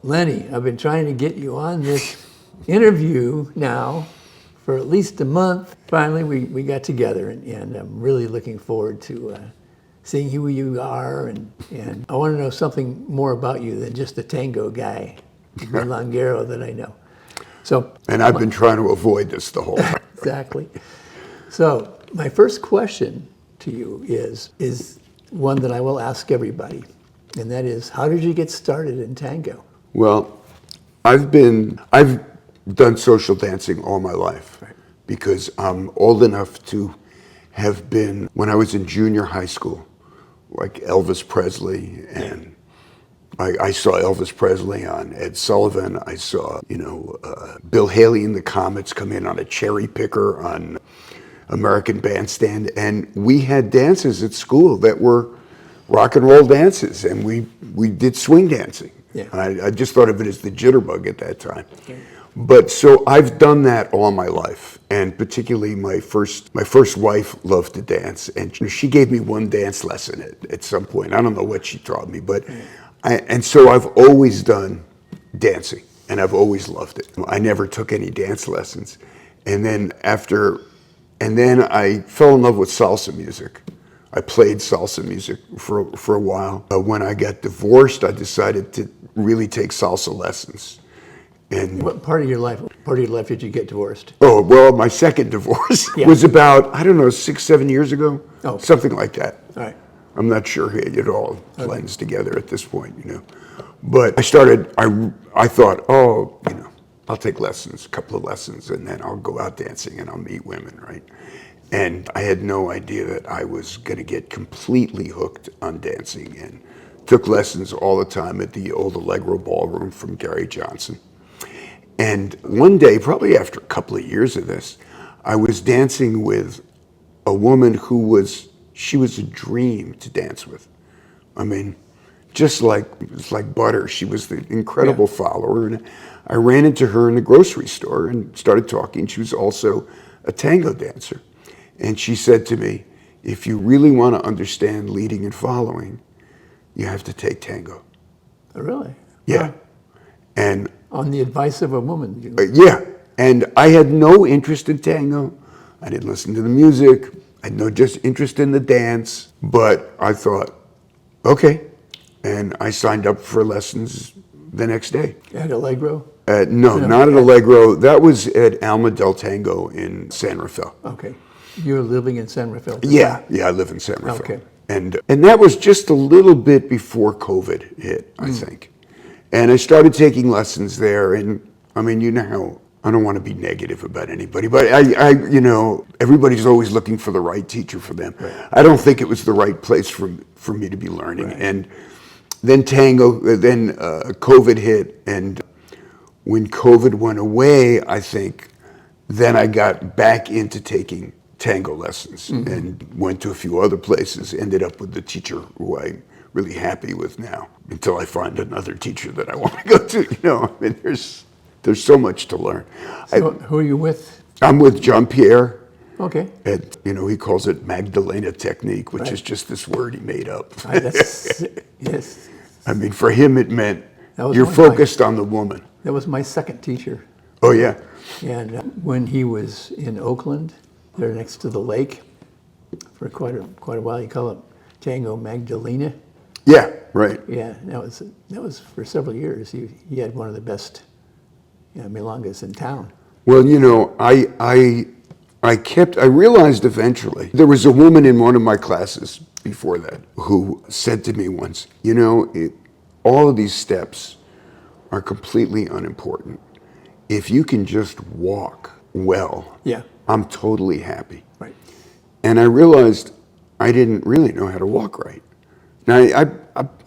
Lenny, I've been trying to get you on this interview now for at least a month. Finally, we got together, and I'm really looking forward to seeing who you are, and I want to know something more about you than just the tango guy, the milonguero that I know. So, and I've been trying to avoid this the whole time. Exactly. So my first question to you is one that I will ask everybody, and that is, how did you get started in tango? Well, I've done social dancing all my life, Right. because I'm old enough to have been, when I was in junior high school, like Elvis Presley, and I saw Elvis Presley on Ed Sullivan. I saw, Bill Haley and the Comets come in on a cherry picker on American Bandstand, and we had dances at school that were rock and roll dances, and we did swing dancing. Yeah. I just thought of it as the jitterbug at that time. Yeah. But so I've done that all my life, and particularly my first wife loved to dance, and she gave me one dance lesson at some point. I don't know what she taught me, but and so I've always done dancing, and I've always loved it. I never took any dance lessons, and then I fell in love with salsa music. I played salsa music for a while. When I got divorced, I decided to really take salsa lessons. And What part of your life did you get divorced? oh, well, my second divorce was about, I don't know, 6-7 years ago, something like that. All right. I'm not sure it all blends together at this point, But I thought, I'll take lessons, a couple of lessons, and then I'll go out dancing and I'll meet women, right? And I had no idea that I was going to get completely hooked on dancing, and took lessons all the time at the old Allegro Ballroom from Gary Johnson. And one day, probably after a couple of years of this, I was dancing with a woman she was a dream to dance with. I mean, just like butter. She was the incredible follower. And I ran into her in the grocery store and started talking. She was also a tango dancer. And she said to me, if you really want to understand leading and following, you have to take tango. Oh, really? Yeah. And on the advice of a woman? yeah. And I had no interest in tango. I didn't listen to the music. I had no just interest in the dance. But I thought, okay. And I signed up for lessons the next day. At Allegro? No, not at Allegro. That was at Alma del Tango in San Rafael. Okay. You're living in San Rafael? Yeah, I live in San Rafael. Okay. And that was just a little bit before COVID hit, I think. And I started taking lessons there, and I mean, how I don't want to be negative about anybody, but everybody's always looking for the right teacher for them. Right. I don't think it was the right place for me to be learning. Right. And then COVID hit, and when COVID went away, I think then I got back into taking tango lessons, and went to a few other places, ended up with the teacher who I'm really happy with now, until I find another teacher that I want to go to. I mean, there's so much to learn. So who are you with? I'm with Jean-Pierre. Okay. And, he calls it Magdalena technique, which is just this word he made up. Yes. I mean, for him it meant you're focused on the woman. That was my second teacher. Oh, yeah. And when he was in Oakland, there next to the lake, for quite a while, you call it Tango Magdalena. Yeah, right. Yeah, that was for several years. He had one of the best milongas in town. Well, I realized eventually, there was a woman in one of my classes before that who said to me once, all of these steps are completely unimportant. If you can just walk well, I'm totally happy. Right. And I realized I didn't really know how to walk right. Now,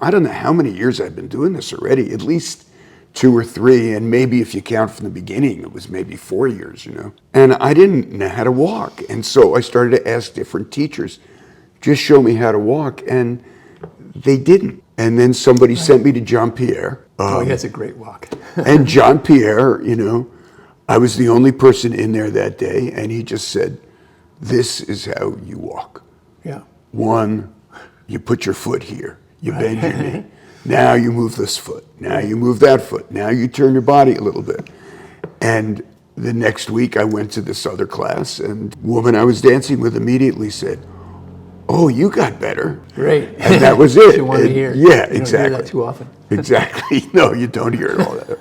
I don't know how many years I've been doing this already, at least 2 or 3, and maybe if you count from the beginning, it was maybe 4 years, And I didn't know how to walk. And so I started to ask different teachers, just show me how to walk, and they didn't. And then somebody sent me to Jean-Pierre. He has a great walk. And Jean-Pierre, I was the only person in there that day, and he just said, this is how you walk. Yeah. 1, you put your foot here, you bend your knee. Now you move this foot. Now you move that foot. Now you turn your body a little bit. And the next week I went to this other class, and the woman I was dancing with immediately said, "Oh, you got better." Right. And that was it. You want to hear. Yeah, You don't exactly. hear that too often. Exactly. No, you don't hear it all that.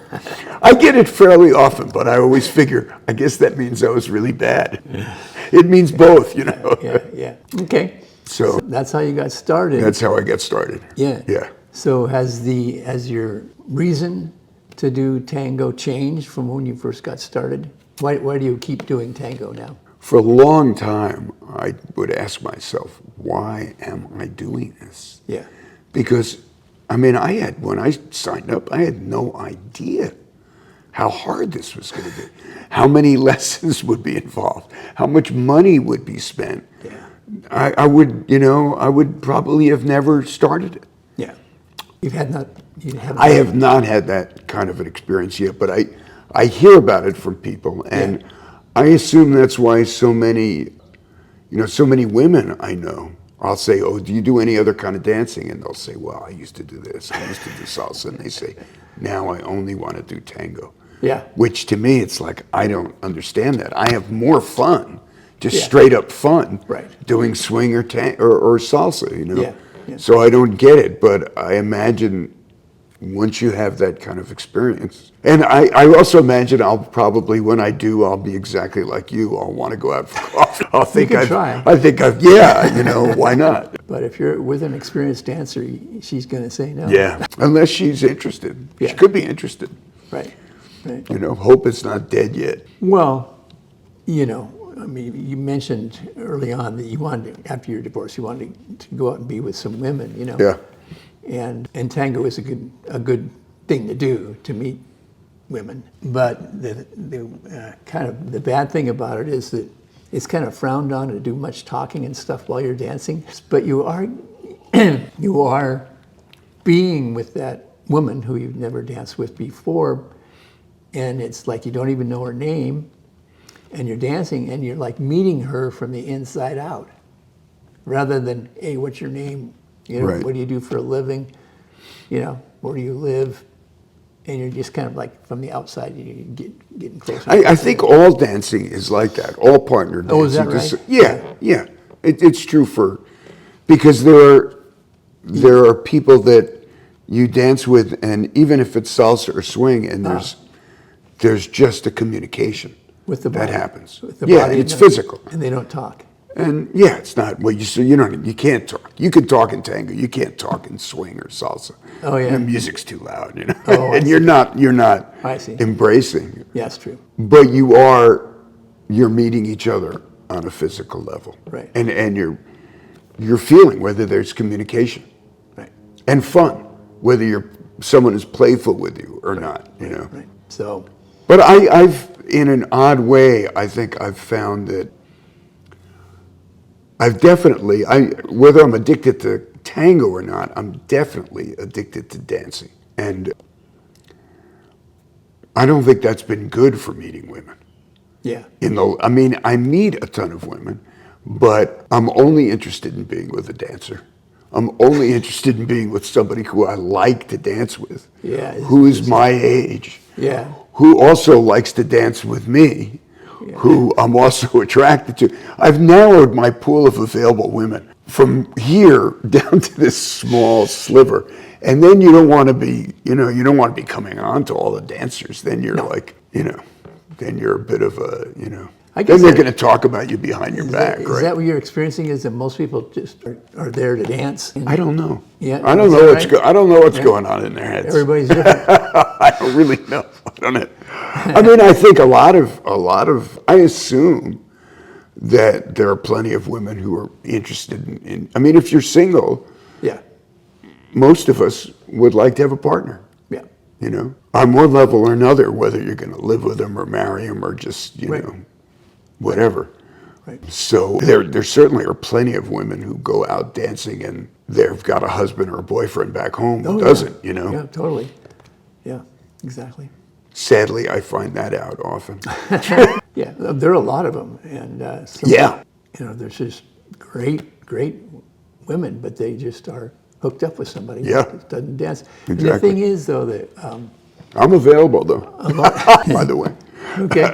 I get it fairly often, but I always figure, I guess that means I was really bad. It means both, you know. Yeah. Okay. So That's how you got started. that's how I got started. Yeah. Yeah. So has your reason to do tango changed from when you first got started? Why do you keep doing tango now? For a long time, I would ask myself, why am I doing this? Yeah. Because, I mean, when I signed up, I had no idea how hard this was going to be, how many lessons would be involved, how much money would be spent. Yeah. I would probably have never started it. Yeah. You haven't I have not had that kind of an experience yet, but I hear about it from people, and I assume that's why so many women I know, I'll say, "Oh, do you do any other kind of dancing?" And they'll say, "Well, I used to do this, I used to do salsa," and they say, "Now I only want to do tango." Yeah. Which to me, it's like, I don't understand that. I have more fun, just Yeah. straight up fun, Right. doing swing or salsa, you know? Yeah. So I don't get it, but I imagine once you have that kind of experience. And I also imagine when I do, I'll be exactly like you. I'll want to go out for coffee. Try. Why not? But if you're with an experienced dancer, she's going to say no. Yeah, unless she's interested. Yeah. She could be interested. Right. Hope it's not dead yet. Well, I mean, you mentioned early on that you wanted to, after your divorce, you wanted to go out and be with some women, Yeah. And tango is a good thing to do, to meet women. But the kind of the bad thing about it is that it's kind of frowned on to do much talking and stuff while you're dancing. But you are you are being with that woman who you've never danced with before, and it's like you don't even know her name, and you're dancing and you're like meeting her from the inside out, rather than, "Hey, what's your name? Right. What do you do for a living? Where do you live?" And you're just kind of like from the outside, you getting closer. I think all dancing is like that. All partner dancing. Oh, is that right? Yeah. It's true because there are people that you dance with, and even if it's salsa or swing, and there's just a communication with the body. that happens. With the Yeah, body it's physical. and they don't talk. And yeah, it's not. Well, you can't talk. You can talk in tango. You can't talk in swing or salsa. Oh, yeah. The music's too loud, Oh, I and see. you're not I see. embracing. Yeah, that's true. But you're meeting each other on a physical level, Right. And you're feeling whether there's communication, Right. and fun, whether someone is playful with you or not, Right. So, But I've in an odd way, I think I've found that whether I'm addicted to tango or not, I'm definitely addicted to dancing, and I don't think that's been good for meeting women. yeah. I mean, I meet a ton of women, but I'm only interested in being with a dancer. I'm only interested in being with somebody who I like to dance with, Yeah, who is my age, Yeah. who also likes to dance with me, who I'm also attracted to. I've narrowed my pool of available women from here down to this small sliver. And then you don't want to be, you don't want to be coming on to all the dancers. Then you're then you're a bit of a, I guess then they're that- going to talk about you behind your back, Is right? that what you're experiencing? Is that most people just are there to dance? I don't know. Yeah, I don't is know that what's right? I don't know what's going on in their heads. Everybody's different. I don't really know. I don't know. I mean, I think I assume that there are plenty of women who are interested in I mean, if you're single, Yeah. most of us would like to have a partner, Yeah. on one level or another, whether you're going to live with them or marry them or just, Right. whatever. Right. So there certainly are plenty of women who go out dancing and they've got a husband or a boyfriend back home who doesn't, Yeah, totally. Yeah, exactly. Sadly, I find that out often. Yeah, there are a lot of them, and Yeah. there's just great women, but they just are hooked up with somebody Yeah. that doesn't dance. And the Exactly. thing is, though, that I'm available, though, by the way. okay,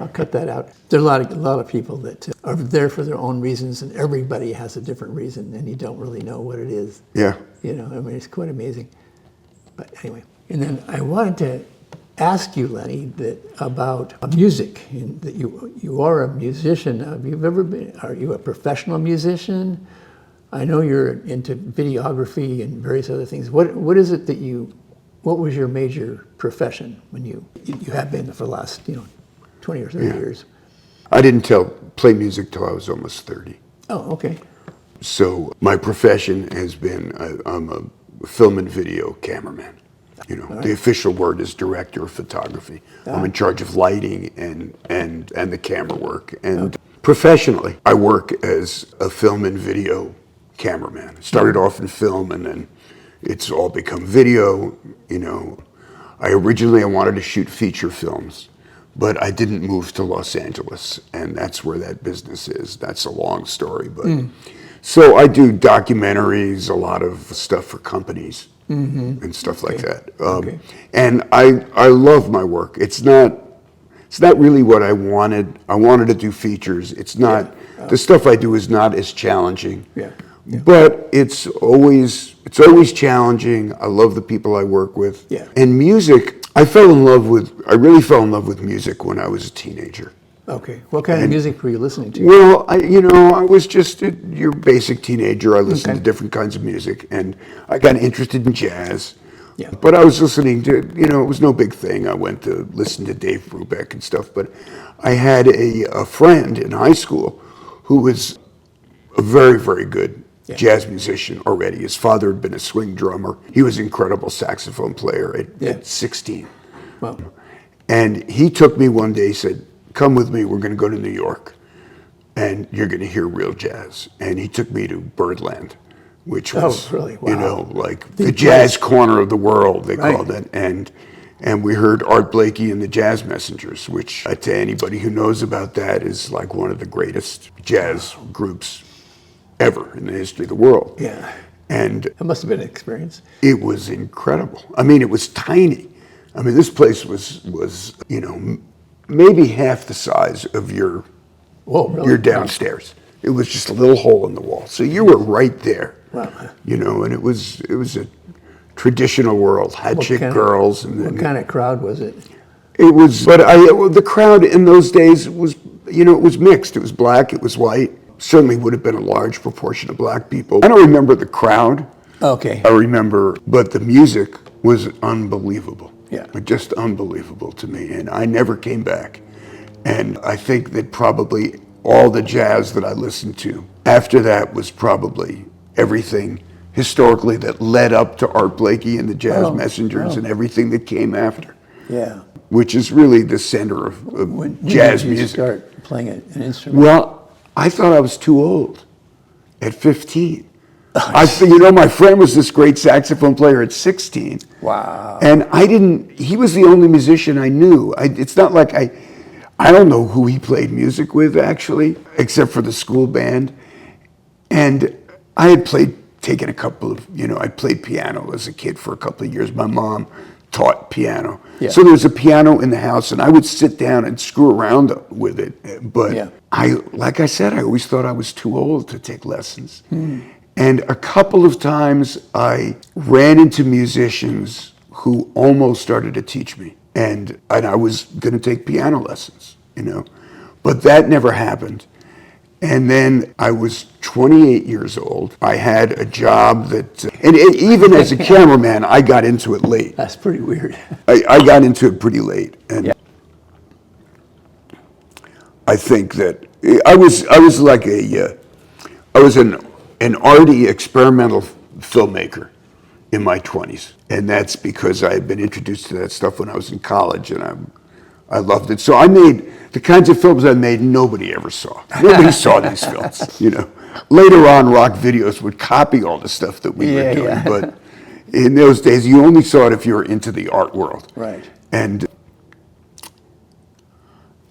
I'll cut that out. There are a lot of people that are there for their own reasons, and everybody has a different reason, and you don't really know what it is. Yeah. You know, I mean, it's quite amazing. But anyway, and then I wanted to ask you, Lenny, that about music. And that you are a musician. Have you ever been? Are you a professional musician? I know you're into videography and various other things. What is it that you? What was your major profession when you have been for the last 20 or 30 years? I didn't play music till I was almost 30. Oh, okay. So my profession has been, I'm a film and video cameraman. You know, the official word is director of photography. I'm in charge of lighting and the camera work. And professionally, I work as a film and video cameraman. I started off in film, and then it's all become video. You know, I wanted to shoot feature films, but I didn't move to Los Angeles, and that's where that business is. That's a long story, but so I do documentaries, a lot of stuff for companies and stuff like that. And I love my work. It's not really what I wanted. I wanted to do features. It's not the stuff I do is not as challenging. Yeah. But it's always challenging. I love the people I work with. Yeah. And music, I really fell in love with music when I was a teenager. Okay. What kind of music were you listening to? Well, I was just your basic teenager. I listened to different kinds of music, and I got interested in jazz. Yeah. But I was listening to, it was no big thing. I went to listen to Dave Brubeck and stuff. But I had a friend in high school who was a very, very good jazz musician already. His father had been a swing drummer. He was an incredible saxophone player at 16. Wow. And he took me one day, said, "Come with me, we're going to go to New York, and you're going to hear real jazz." And he took me to Birdland, which was, really? Wow. like the jazz corner of the world, they called it. And we heard Art Blakey and the Jazz Messengers, which to anybody who knows about that is like one of the greatest jazz groups ever in the history of the world. Yeah. And That must have been an experience. it was incredible. I mean, it was tiny. I mean, this place was maybe half the size of your downstairs. It was just a little hole in the wall. So you were right there. Wow. And it was a traditional world. Had chick girls, and What kind of crowd was it? it was. But the crowd in those days was, it was mixed. It was black. It was white. Certainly would have been a large proportion of black people. I don't remember the crowd. Okay. I remember, but the music was unbelievable. Yeah. Just unbelievable to me. And I never came back. And I think that probably all the jazz that I listened to after that was probably everything historically that led up to Art Blakey and the Jazz Messengers and everything that came after. Yeah. Which is really the center of When jazz did you music. start playing an instrument? Well, I thought I was too old at 15. My friend was this great saxophone player at 16. Wow. And he was the only musician I knew. It's not like I don't know who he played music with, actually, except for the school band. And I had taken a couple of, I played piano as a kid for a couple of years. My mom taught piano. Yeah. So there was a piano in the house, and I would sit down and screw around with it. But like I said, I always thought I was too old to take lessons. And a couple of times I ran into musicians who almost started to teach me. And I was going to take piano lessons, But that never happened. And then I was 28 years old. I had a job and even as a cameraman, I got into it late. That's pretty weird. I got into it pretty late. And I think that I was like I was an arty experimental filmmaker in my 20s. And that's because I had been introduced to that stuff when I was in college, and I loved it. So I made the kinds of films I made nobody ever saw. Nobody saw these films, Later on, rock videos would copy all the stuff that we were doing, but in those days, you only saw it if you were into the art world. Right. And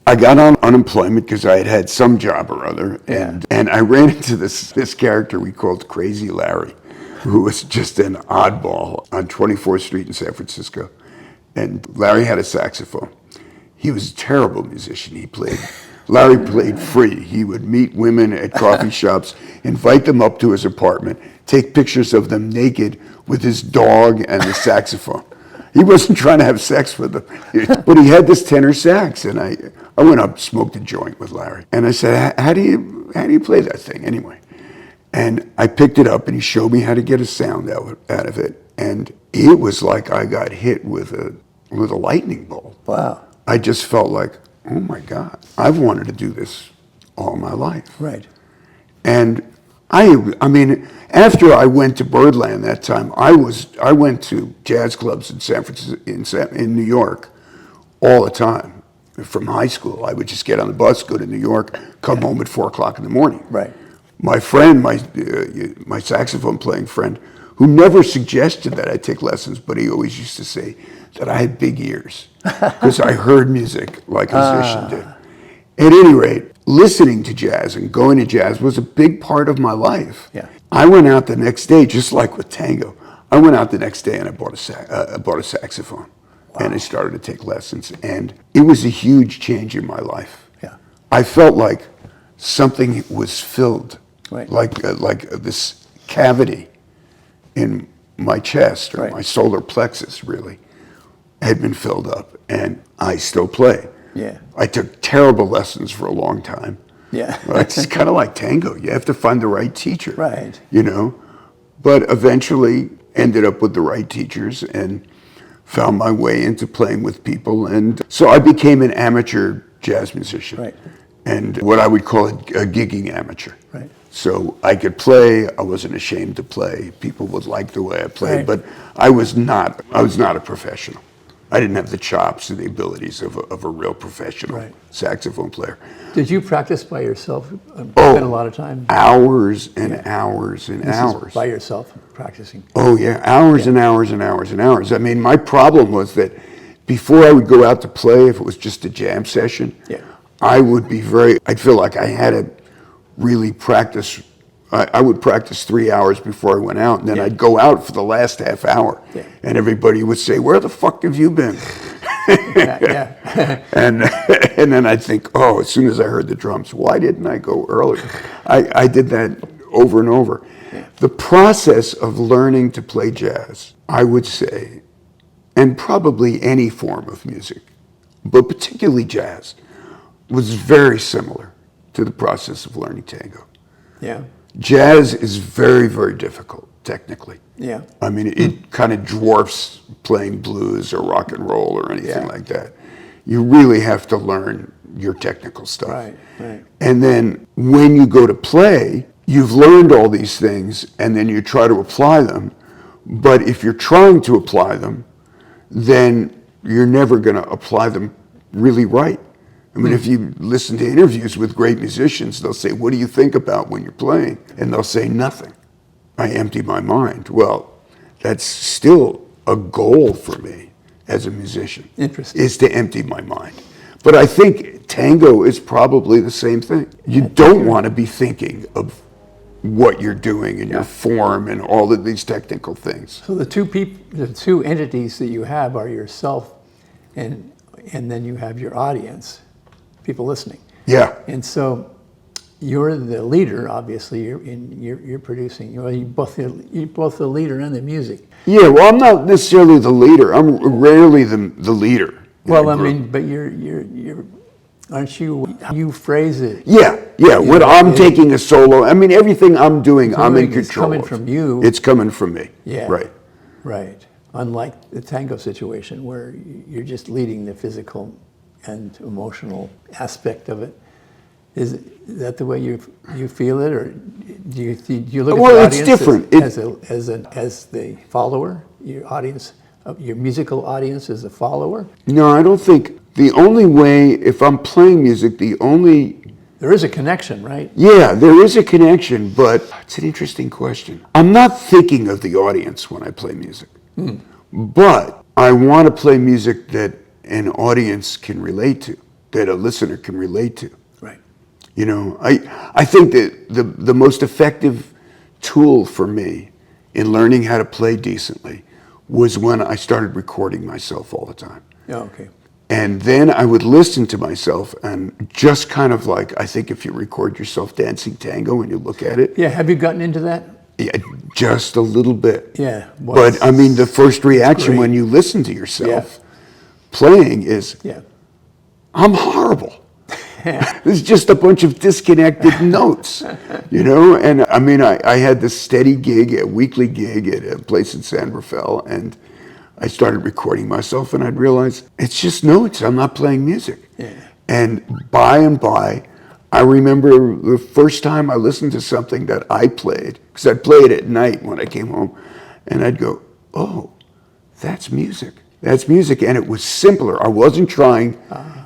I got on unemployment because I had some job or other, and I ran into this character we called Crazy Larry. who was just an oddball on 24th Street in San Francisco. And Larry had a saxophone. He was a terrible musician. Larry played free. He would meet women at coffee shops, invite them up to his apartment, take pictures of them naked with his dog and the saxophone. He wasn't trying to have sex with them, but he had this tenor sax, and I went up, smoked a joint with Larry, and I said, "How do you play that thing anyway?" And I picked it up, and he showed me how to get a sound out of it, and it was like I got hit with a lightning bolt. Wow. I just felt like, oh my God, I've wanted to do this all my life. Right. And I mean, after I went to Birdland that time, I went to jazz clubs in San Francisco, in New York, all the time. From high school, I would just get on the bus, go to New York, come home at 4:00 in the morning. Right. My friend, my saxophone playing friend, who never suggested that I take lessons, but he always used to say that I had big ears because I heard music like a musician did. At any rate, listening to jazz and going to jazz was a big part of my life. Yeah. I went out the next day, just like with tango. I went out the next day and I bought a saxophone. Wow. And I started to take lessons, and it was a huge change in my life. Yeah. I felt like something was filled, Right. like this cavity in my chest or Right. my solar plexus really had been filled up, and I still play. Yeah. I took terrible lessons for a long time. Yeah. It's kind of like tango. You have to find the right teacher. Right. You know, but eventually ended up with the right teachers and found my way into playing with people. And so I became an amateur jazz musician. Right. And what I would call a gigging amateur. Right. So I could play. I wasn't ashamed to play. People would like the way I played, Right. but I was not a professional. I didn't have the chops and the abilities of a real professional Right. saxophone player. Did you practice by yourself? Oh, Spend a lot of time? Hours and hours and This is hours. by yourself practicing? Oh yeah, hours and hours and hours and hours. I mean, my problem was that before I would go out to play, if it was just a jam session, Yeah. I'd feel like I had to really practice. I would practice 3 hours before I went out, and then Yeah. I'd go out for the last half hour, Yeah. and everybody would say, "Where the fuck have you been?" Yeah. and then I'd think, oh, as soon as I heard the drums, why didn't I go earlier? I did that over and over. Yeah. The process of learning to play jazz, I would say, and probably any form of music, but particularly jazz, was very similar to the process of learning tango. Yeah. Jazz is very, very difficult, technically. Yeah. I mean, it kind of dwarfs playing blues or rock and roll or anything Yeah. like that. You really have to learn your technical stuff. Right, right. And then when you go to play, you've learned all these things, and then you try to apply them. But if you're trying to apply them, then you're never going to apply them really right. I mean, if you listen to interviews with great musicians, they'll say, "What do you think about when you're playing?" And they'll say, "Nothing. I empty my mind." Well, that's still a goal for me as a musician. Interesting. Is to empty my mind. But I think tango is probably the same thing. You don't want to be thinking of what you're doing and your form and all of these technical things. So the two entities that you have are yourself, and then you have your audience, people listening. Yeah. And so you're the leader, obviously. You're producing. You're both the leader and the music. Yeah, well, I'm not necessarily the leader. I'm rarely the leader. in Well, a I group. mean, but aren't you? How you phrase it. Yeah. When I'm taking a solo, I mean, everything I'm doing, I'm in It's control coming of. from you. It's coming from me. Yeah. Right. Right. Unlike the tango situation where you're just leading the physical and emotional aspect of it. Is that the way you feel it, or do you look at Well, the it's audience different. as the follower? Your audience, your musical audience, is a follower. No, I don't think the only way, if I'm playing music, There is a connection, right? yeah, there is a connection, but it's an interesting question. I'm not thinking of the audience when I play music, but I want to play music that an audience can relate to, that a listener can relate to. Right. You know, I think that the most effective tool for me in learning how to play decently was when I started recording myself all the time. Oh, okay. And then I would listen to myself and just kind of like, I think if you record yourself dancing tango and you look at it, Yeah, have you gotten into that? yeah, just a little bit. Yeah. Well, But I mean, the first reaction great. when you listen to yourself playing is, Yeah. I'm horrible. It's just a bunch of disconnected notes, you know? And I mean, I had this steady gig, a weekly gig at a place in San Rafael, and I started recording myself, and I'd realize it's just notes. I'm not playing music. Yeah. And by, I remember the first time I listened to something that I played, because I'd play it at night when I came home, and I'd go, oh, that's music. That's music. And it was simpler. I wasn't trying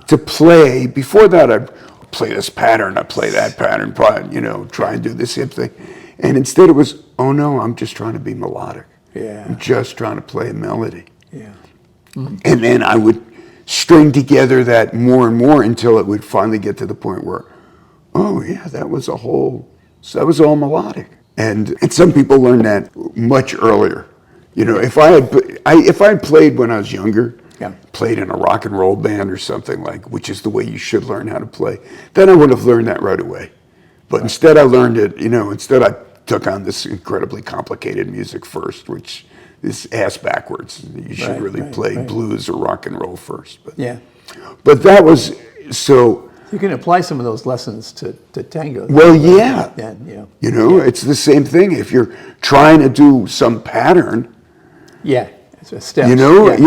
to play. Before that, I'd play this pattern, I'd play that pattern, you know, try and do this hip thing. And instead it was, oh no, I'm just trying to be melodic. Yeah. I'm just trying to play a melody. Yeah. And then I would string together that more and more until it would finally get to the point where, oh yeah, that was all melodic. And some people learn that much earlier. You know, if I had played when I was younger, Yeah. played in a rock and roll band or something like, which is the way you should learn how to play, then I would have learned that right away. But instead I learned it, you know, instead I took on this incredibly complicated music first, which is ass backwards. You should really play blues or rock and roll first. But, Yeah. but that was, so, You can apply some of those lessons to tango. well, yeah. Then, you know. You know, it's the same thing. If you're trying to do some pattern, Yeah. It's a step. you know, Right.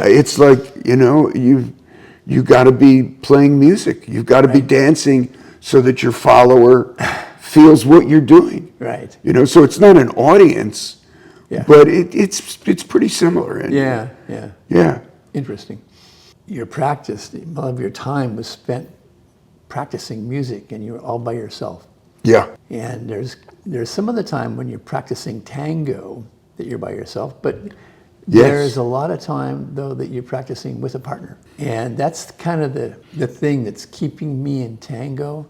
it's like, you know, you got to be playing music. You've got to be dancing so that your follower feels what you're doing. Right. You know, so it's not an audience, Yeah. but it's pretty similar. And, Yeah. Yeah. yeah. Interesting. Your practice, a lot of your time was spent practicing music, and you were all by yourself. Yeah. And there's some of the time when you're practicing tango that you're by yourself, but there's a lot of time though that you're practicing with a partner. And that's kind of the thing that's keeping me in tango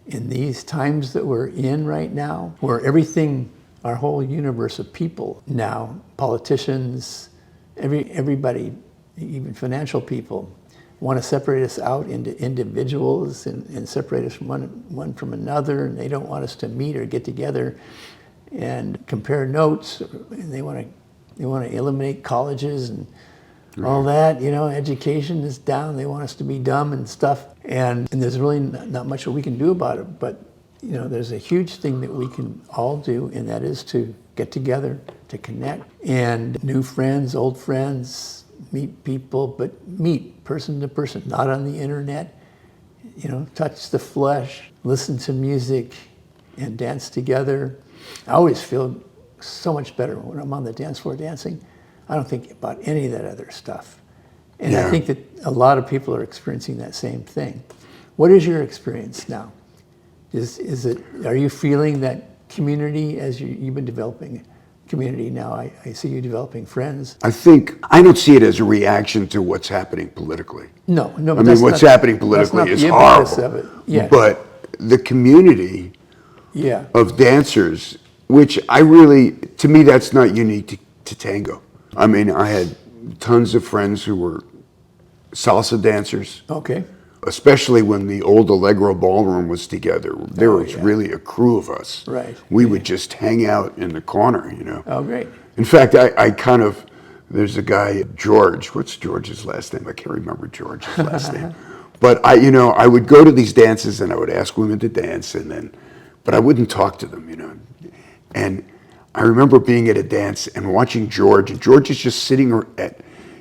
in these times that we're in right now, where everything, our whole universe of people now, politicians, everybody, even financial people, want to separate us out into individuals and separate us from one from another, and they don't want us to meet or get together and compare notes, and they want to eliminate colleges and all that. You know, education is down. They want us to be dumb and stuff, and there's really not much that we can do about it. But you know, there's a huge thing that we can all do, and that is to get together, to connect, and new friends, old friends, meet people, but meet person to person, not on the internet. You know, touch the flesh, listen to music, and dance together. I always feel so much better when I'm on the dance floor dancing. I don't think about any of that other stuff. And I think that a lot of people are experiencing that same thing. What is your experience now? Are you feeling that community as you've been developing community now? I see you developing friends. I think, I don't see it as a reaction to what's happening politically. No. I mean, what's happening politically is horrible. Of it. Yeah. But the community of dancers, which to me, that's not unique to tango. I mean, I had tons of friends who were salsa dancers. Okay. Especially when the old Allegro ballroom was together. There was really a crew of us. Right. We would just hang out in the corner, you know. Oh, great. In fact, there's a guy, George. What's George's last name? I can't remember George's last name. But I would go to these dances and I would ask women to dance, but I wouldn't talk to them, you know. And I remember being at a dance and watching George, and George is just sitting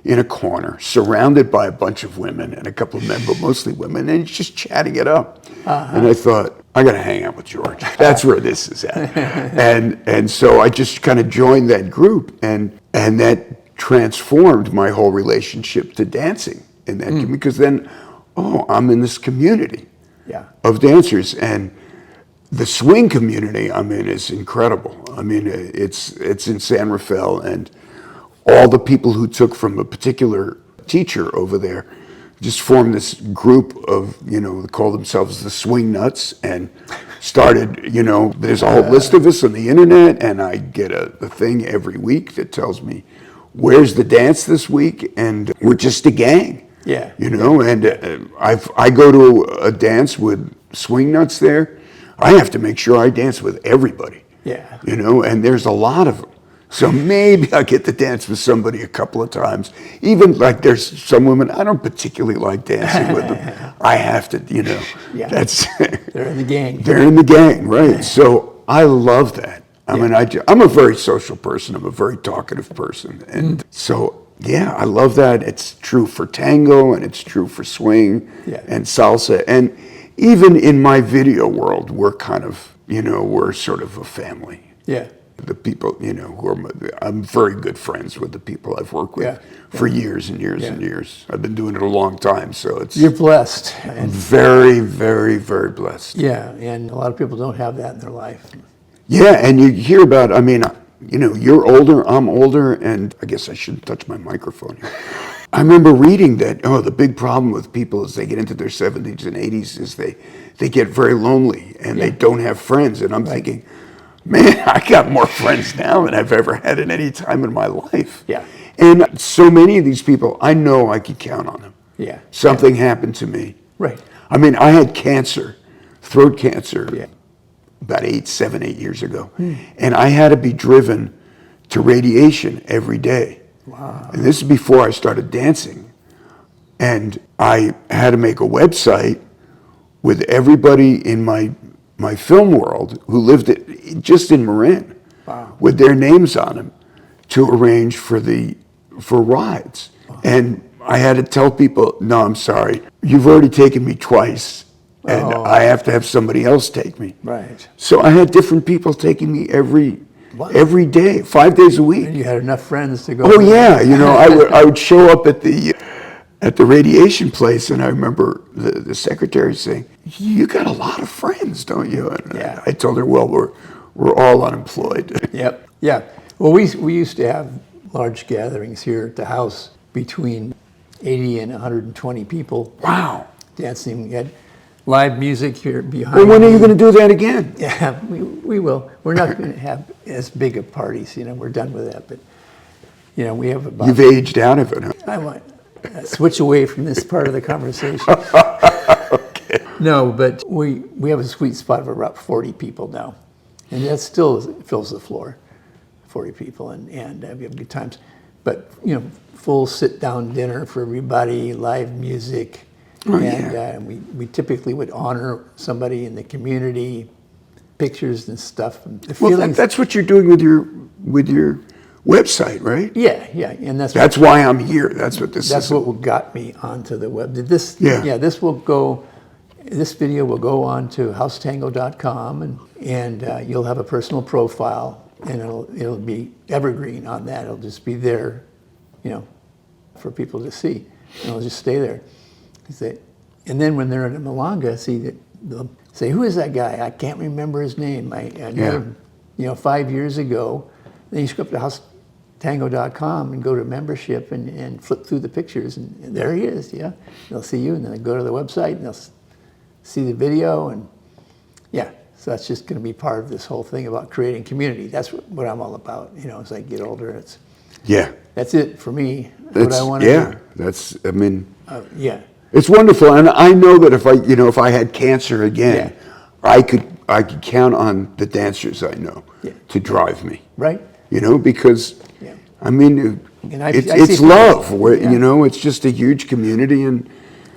in a corner, surrounded by a bunch of women and a couple of men, but mostly women, and he's just chatting it up. And I thought, I got to hang out with George. That's where this is at. And so I just kind of joined that group, and that transformed my whole relationship to dancing in that because then, I'm in this community of dancers, and the swing community I'm in is incredible. I mean, it's in San Rafael, and all the people who took from a particular teacher over there just formed this group of, they call themselves the Swing Nuts, and started, there's a whole list of us on the internet, and I get a thing every week that tells me, where's the dance this week? And we're just a gang. Yeah. And I go to a dance with Swing Nuts there. I have to make sure I dance with everybody. Yeah. And there's a lot of them. So maybe I get to dance with somebody a couple of times. Even like there's some women I don't particularly like dancing with them. I have to, Yeah. that's They're in the gang. they're in the gang, right? So I love that. I mean, I'm a very social person. I'm a very talkative person, and so yeah, I love that. It's true for tango, and it's true for swing and salsa, and even in my video world, we're kind of, we're sort of a family. Yeah. The people, I'm very good friends with the people I've worked with for years and years and years. I've been doing it a long time, so it's You're blessed. And very, very, very blessed. yeah, and a lot of people don't have that in their life. Yeah, and you hear about, I mean, you're older, I'm older, and I guess I shouldn't touch my microphone here. I remember reading that, the big problem with people as they get into their 70s and 80s is they get very lonely and they don't have friends. And I'm thinking, man, I got more friends now than I've ever had at any time in my life. Yeah. And so many of these people, I know I could count on them. Yeah. Something happened to me. Right. I mean, I had cancer, throat cancer, about 7, 8 years ago. And I had to be driven to radiation every day. Wow. And this is before I started dancing. And I had to make a website with everybody in my film world who lived just in Marin, with their names on them, to arrange for rides. And I had to tell people, no, I'm sorry, you've already taken me twice, and I have to have somebody else take me. Right. So I had different people taking me every day, 5 days a week. And you had enough friends to go. Oh yeah, I would show up at the radiation place, and I remember the secretary saying, "You got a lot of friends, don't you?" And I told her, "Well, we're all unemployed." Yep. Yeah. Well, we used to have large gatherings here at the house between 80 and 120 people. Wow. Dancing. We had live music here behind. Well, when are me. you going to do that again? Yeah, we will. We're not going to have as big of parties. We're done with that. But we have about. You've aged out of it, huh? I might switch away from this part of the conversation. Okay. No, but we have a sweet spot of about 40 people now, and that still fills the floor. 40 people, and we have good times. But full sit-down dinner for everybody, live music, we typically would honor somebody in the community, pictures and stuff. And the Well, feelings, that's what you're doing with your website, right? yeah, and That's why I'm here. That's what this is. That's what got me onto the web. This video will go on to housetango.com, and you'll have a personal profile, and it'll be evergreen on that. It'll just be there, for people to see. And it'll just stay there. And then when they're in a milonga, they'll say, "Who is that guy? I can't remember his name. I knew him, 5 years ago." Then you go up to housetango.com and go to membership and flip through the pictures, and there he is. Yeah, they'll see you, and then they go to the website and they'll see the video, and so that's just going to be part of this whole thing about creating community. That's what I'm all about. As I get older, that's it for me. What I want to do. It's wonderful, and I know that if I had cancer again, I could count on the dancers I know to drive me. Right. Because I mean, it's love. It's just a huge community, and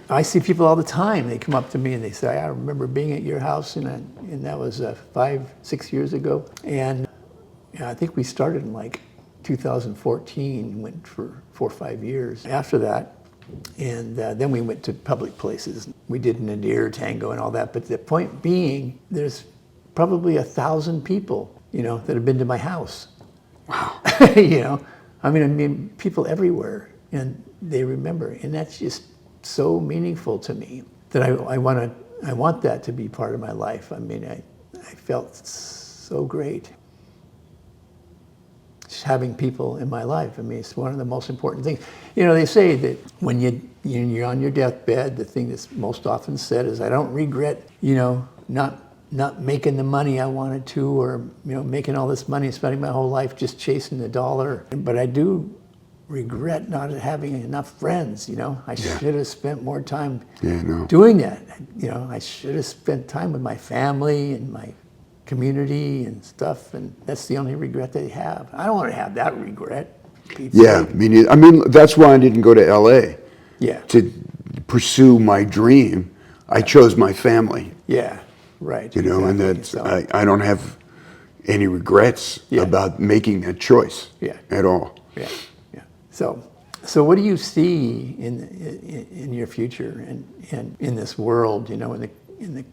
I see people all the time. They come up to me and they say, "I remember being at your house," and that was 5-6 years ago. And I think we started in like 2014, went for 4 or 5 years after that. And then we went to public places. We did Nadir, tango, and all that. But the point being, there's probably 1,000 people, that have been to my house. Wow. I mean, people everywhere, and they remember, and that's just so meaningful to me that I want that to be part of my life. I mean, I felt so great. just having people in my life. I mean, it's one of the most important things. You know, they say that when you're on your deathbed, the thing that's most often said is, I don't regret, you know, not making the money I wanted to, or, you know, making all this money and spending my whole life just chasing the dollar. But I do regret not having enough friends, you know. I should have spent more time doing that. You know, I should have spent time with my family and my community and stuff, and that's the only regret they have. I don't want to have that regret. Yeah, I mean, that's why I didn't go to LA. Yeah. To pursue my dream, I chose my family. Yeah, right. You know, exactly. and that So, I don't have any regrets about making that choice at all. Yeah, yeah. So what do you see in your future and in this world? You know, in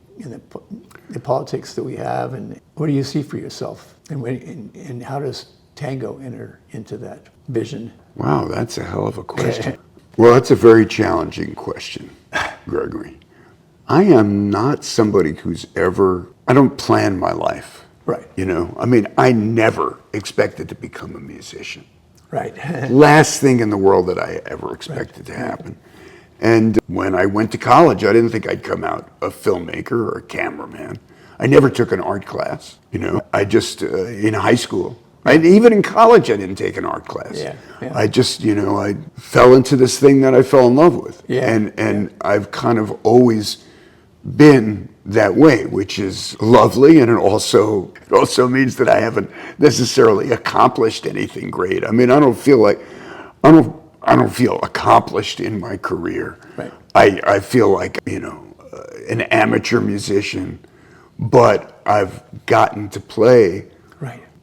the politics that we have, and what do you see for yourself? And how does tango enter into that vision? Wow, that's a hell of a question. Well, that's a very challenging question, Gregory. I am not somebody I don't plan my life. Right. You know, I mean, I never expected to become a musician. Right. Last thing in the world that I ever expected to happen. And when I went to college, I didn't think I'd come out a filmmaker or a cameraman. I never took an art class, you know. I just, in high school, even in college, I didn't take an art class. Yeah. I just, you know, I fell into this thing that I fell in love with. Yeah. And I've kind of always been that way, which is lovely, and it also means that I haven't necessarily accomplished anything great. I mean, I don't feel accomplished in my career. Right. I feel like, you know, an amateur musician, but I've gotten to play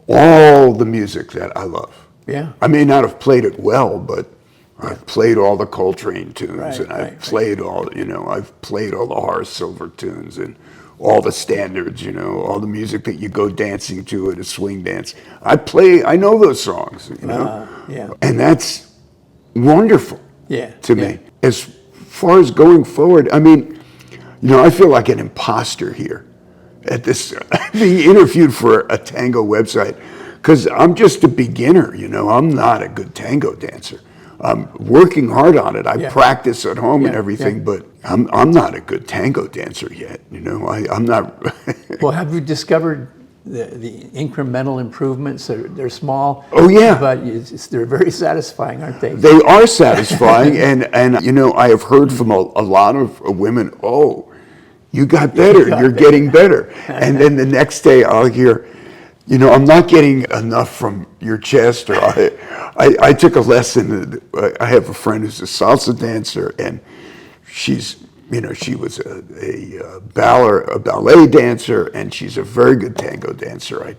all the music that I love. Yeah. I may not have played it well, but I've played all the Coltrane tunes, and I've played all the Horace Silver tunes, and all the standards, you know, all the music that you go dancing to at a swing dance. I know those songs, you know, and that's wonderful to me. As far as going forward, I mean, you know, I feel like an imposter here at this, being interviewed for a tango website, because I'm just a beginner, you know. I'm not a good tango dancer. I'm working hard on it. I practice at home and everything, but I'm not a good tango dancer yet, you know. I'm not. Well, have you discovered the incremental improvements? They're small. Oh yeah, but they're very satisfying, aren't they? They are satisfying, and you know, I have heard from a lot of women, "Oh, you got better. You're getting better," and then the next day I'll hear, you know, I'm not getting enough from your chest, or I took a lesson. I have a friend who's a salsa dancer, and she's, you know, she was a ballet dancer, and she's a very good tango dancer. I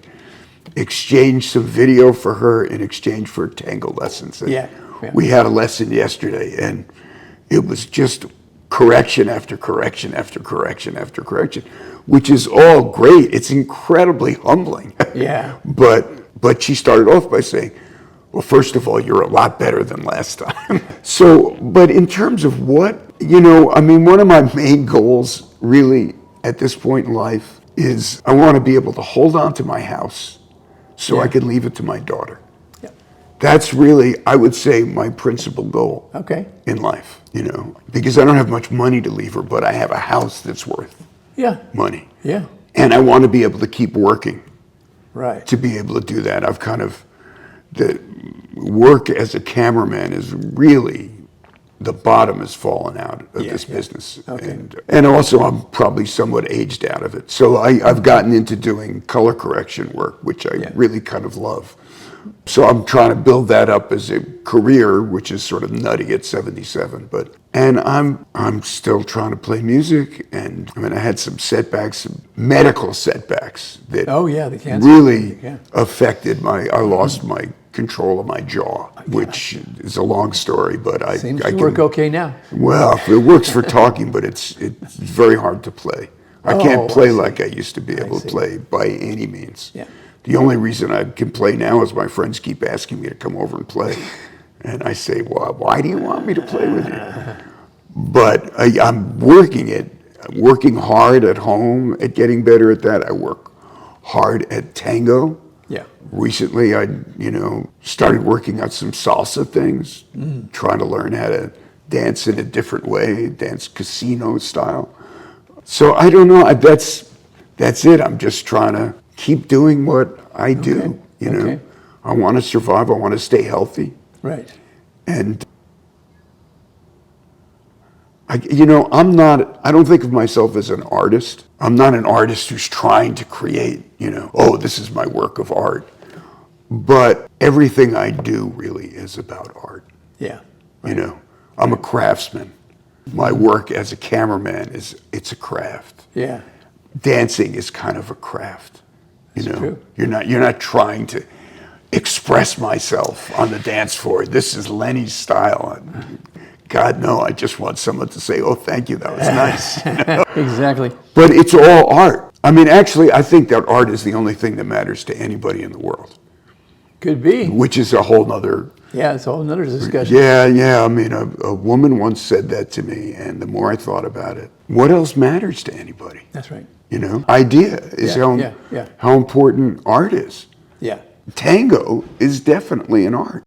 exchanged some video for her in exchange for tango lessons. We had a lesson yesterday, and it was just correction after correction after correction after correction, which is all great. It's incredibly humbling. But she started off by saying, well, first of all, you're a lot better than last time. So, but in terms of what, you know, I mean, one of my main goals really at this point in life is I want to be able to hold on to my house so I can leave it to my daughter. That's really, I would say, my principal goal in life, you know, because I don't have much money to leave her, but I have a house that's worth money. And I want to be able to keep working to be able to do that. I've kind of, the work as a cameraman is really, the bottom has fallen out of this business. And also I'm probably somewhat aged out of it. So I've gotten into doing color correction work, which I really kind of love. So I'm trying to build that up as a career, which is sort of nutty at 77. And I'm still trying to play music. And I mean, I had some setbacks, some medical setbacks that the cancer really affected I lost my control of my jaw, which is a long story, but I can work okay now. Well, it works for talking, but it's very hard to play. I can't play like I used to be able to play by any means. The only reason I can play now is my friends keep asking me to come over and play. And I say, well, why do you want me to play with you? But I'm working hard at home at getting better at that. I work hard at tango. Yeah. Recently, I, started working on some salsa things, trying to learn how to dance in a different way, dance casino style. So I don't know. That's it. I'm just trying to keep doing what I do. Okay. I want to survive. I want to stay healthy, Right. and I don't think of myself as an artist. I'm not an artist who's trying to create, oh, this is my work of art. But everything I do really is about art. Yeah. I'm a craftsman. My work as a cameraman it's a craft. Yeah. Dancing is kind of a craft. True. You're not trying to express myself on the dance floor. This is Lenny's style. God, no, I just want someone to say, oh, thank you, that was nice. Exactly. But it's all art. I mean, actually, I think that art is the only thing that matters to anybody in the world, Could be. which is a whole nother. Yeah, it's a whole nother discussion. Yeah. I mean, a woman once said that to me, and the more I thought about it, what else matters to anybody? That's right. Idea is Yeah. how important art is. Yeah. Tango is definitely an art.